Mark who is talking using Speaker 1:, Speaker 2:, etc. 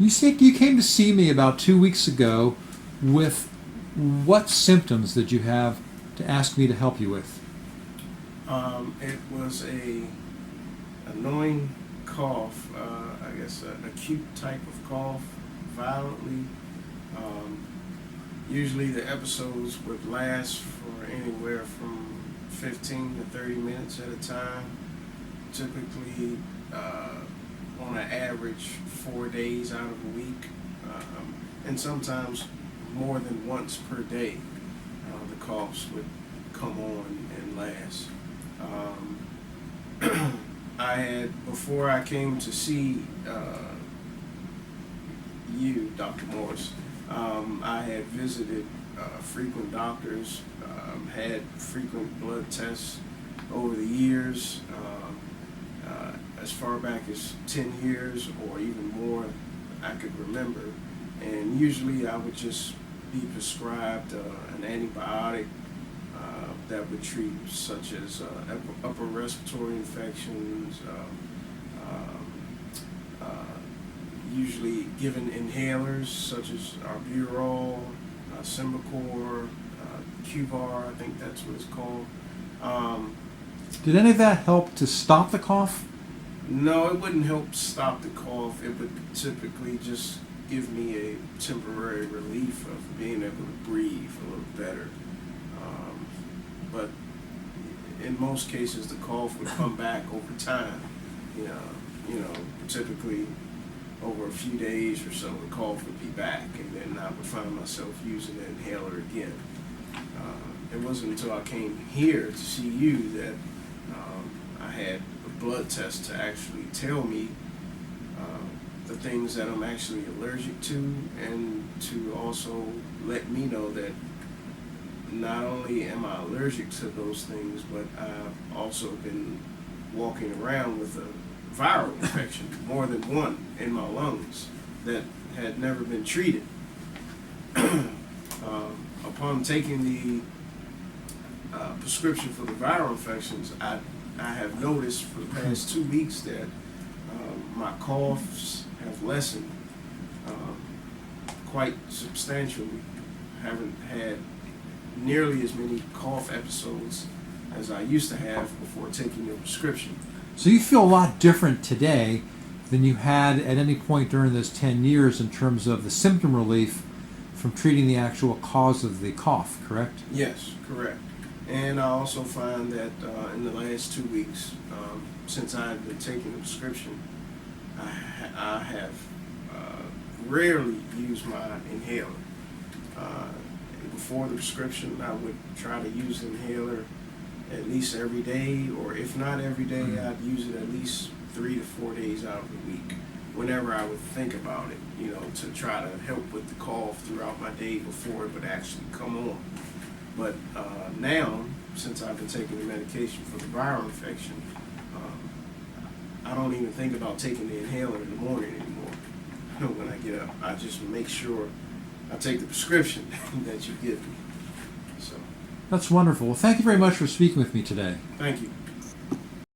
Speaker 1: You came to see me about 2 weeks ago with what symptoms did you have to ask me to help you with?
Speaker 2: It was a annoying cough, I guess an acute type of cough, violently. Usually the episodes would last for anywhere from 15 to 30 minutes at a time. Typically, on an average, 4 days out of a week, and sometimes more than once per day, the coughs would come on and last. I had, before I came to see you, Dr. Morris, I had visited frequent doctors, had frequent blood tests over the years, as far back as 10 years or even more I could remember. And usually I would just be prescribed an antibiotic that would treat such as upper respiratory infections, usually given inhalers such as albuterol, Symbicort, Qvar, I think that's what it's called.
Speaker 1: Did any of that help to stop the cough?
Speaker 2: No, it wouldn't help stop the cough. It would typically just give me a temporary relief of being able to breathe a little better. But in most cases, the cough would come back over time. Typically over a few days or so, the cough would be back, and then I would find myself using the inhaler again. It wasn't until I came here to see you that I had a blood test to actually tell me the things that I'm actually allergic to, and to also let me know that not only am I allergic to those things, but I've also been walking around with a viral infection, more than one, in my lungs that had never been treated. Upon taking the prescription for the viral infections, I have noticed for the past 2 weeks that my coughs have lessened quite substantially. Haven't had nearly as many cough episodes as I used to have before taking the prescription.
Speaker 1: So you feel a lot different today than you had at any point during those 10 years in terms of the symptom relief from treating the actual cause of the cough, correct?
Speaker 2: Yes, correct. And I also find that in the last 2 weeks, since I've been taking the prescription, I have rarely used my inhaler. Before the prescription, I would try to use the inhaler at least every day, or if not every day, I'd use it at least 3 to 4 days out of the week, whenever I would think about it, to try to help with the cough throughout my day before it would actually come on. But now, since I've been taking the medication for the viral infection, I don't even think about taking the inhaler in the morning anymore. When I get up, I just make sure I take the prescription that you give me. So.
Speaker 1: That's wonderful. Well, thank you very much for speaking with me today.
Speaker 2: Thank you.